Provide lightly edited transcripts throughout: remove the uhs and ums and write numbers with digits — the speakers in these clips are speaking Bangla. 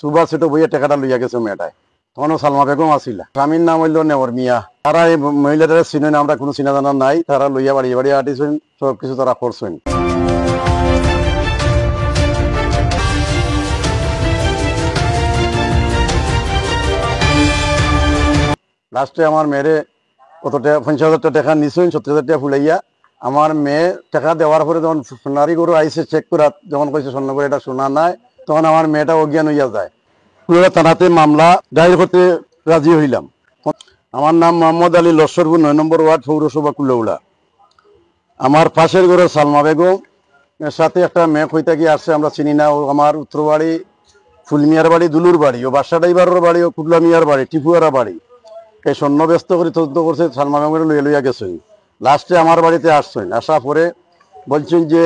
সুবা সেটো বইয়া টাকাটা লইয়া গেছে মেয়েটায়। তখনও সালমা বেগম আসিলা। স্বামীর নাম হইল নেওয়ার মিয়া। তারা এই মহিলাদের চিনে না, আমরা কোনো চিনা জানা নাই। তারা লইয়া বাড়ি বাড়ি আটিছেন, সব কিছু তারা করছেন। লাস্টে আমার মেয়েরে কত টাকা 50,000 টাকা নিছেন, 70,000 টাকা ফুলাইয়া। আমার মেয়ে টাকা দেওয়ার পরে যখন সোনারি গরু আইসে চেক করা, যখন কইছে স্বর্ণ করে এটা সোনা নাই, তখন আমার মেয়েটা অজ্ঞান হইয়া যায়। পুরো থানাতে মামলা দায়ের করতে রাজি হইলাম। আমার নাম মোহাম্মদ আলী, লস্করপুর 9 নম্বর ওয়ার্ড, পৌরসভা কুলাউড়া। আমার পাশের ঘরের সালমা বেগম এর সাথে একটা মেয়ে কইতা কি আসছে, আমরা চিনি না। ও আমার উত্তর বাড়ি ফুলমিয়ার বাড়ি, দুলুর বাড়ি, ও বাসা ড্রাইভারের বাড়ি, ও কুটলা মিয়ার বাড়ি, টিপুয়ারা বাড়ি। এই স্বর্ণ ব্যস্ত করে তদন্ত করছে, সালমা বেগমের লইয়া গেছেন। লাস্টে আমার বাড়িতে আসছেন, আসা পরে বলছেন যে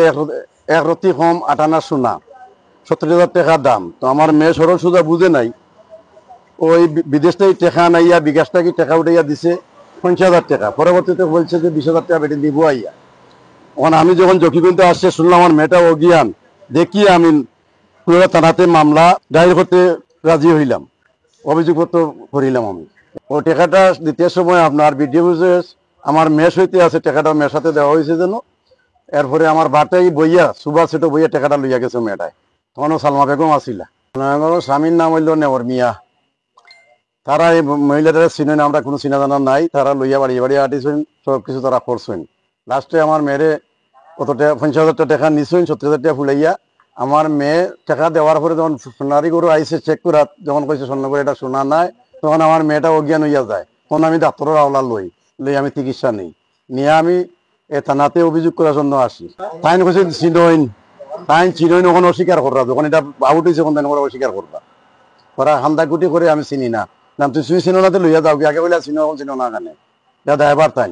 এক রতি কম 8 আনা সোনা, 70,000 টাকা দাম। তো আমার মেয়ে সরল সুদা বুঝে নাই, ওই বিদেশ থেকে টাকা নাইয়া বিকাশ থেকে টাকা উঠাইয়া দিছে 50,000 টাকা। পরবর্তীতে বলছে যে 20,000 টাকা বেটে দিব আইয়া। এখন আমি যখন জকিগঞ্জে আসছে, শুনলাম আমার মেয়েটা অজ্ঞান, দেখি আমি পুরো থানাতে মামলা দায়ের করতে রাজি হইলাম, অভিযোগপত্র করিলাম আমি। ও টাকাটা দিতে সময় আপনার ভিডিও আমার মেয়ের সইতে আছে, টাকাটা মেয়ের সাথে দেওয়া হয়েছে যেন। এরপরে আমার বাটাই বইয়া সুবা সেটো বইয়া টাকাটা লইয়া গেছে মেয়েটায়। তখনও সালমা বেগম আসিলা। স্বামীর নাম হইল নেওয়ার মিয়া। তারা এই মহিলাদের চিনে না, আমরা কোনো চিনা জানা নাই। তারা লইয়া বাড়ি বাড়ি আটিছেন, সব কিছু তারা করছেন। লাস্টে আমার মেয়েরে কত টাকা 50,000 টাকা নিছেন, 70,000 টাকা ফুলাইয়া। আমার মেয়ে টাকা দেওয়ার পরে যখন সোনারি গরু আইসে চেক করা, যখন কইছে স্বর্ণ করে এটা সোনা নাই, তখন আমার মেয়েটা অজ্ঞান হইয়া যায়। তখন আমি ডাক্তারের আওলা লই আমি চিকিৎসা নেই, নিয়ে আমি এ থানাতে অভিযোগ করার জন্য আসি। তাই কইছে চিনইন, তাই চিনইন, ওখানে অস্বীকার করবা, যখন এটা আউট হয়েছে ওখানে ওরা অস্বীকার করবা। ওরা হান্দাকুটি করে আমি চিনি না। নাম তুই চিনো না, তো লইয়া যাও, আগে বলে চিনো, এখন চিনো না, কেন ড্রাইভার তাই।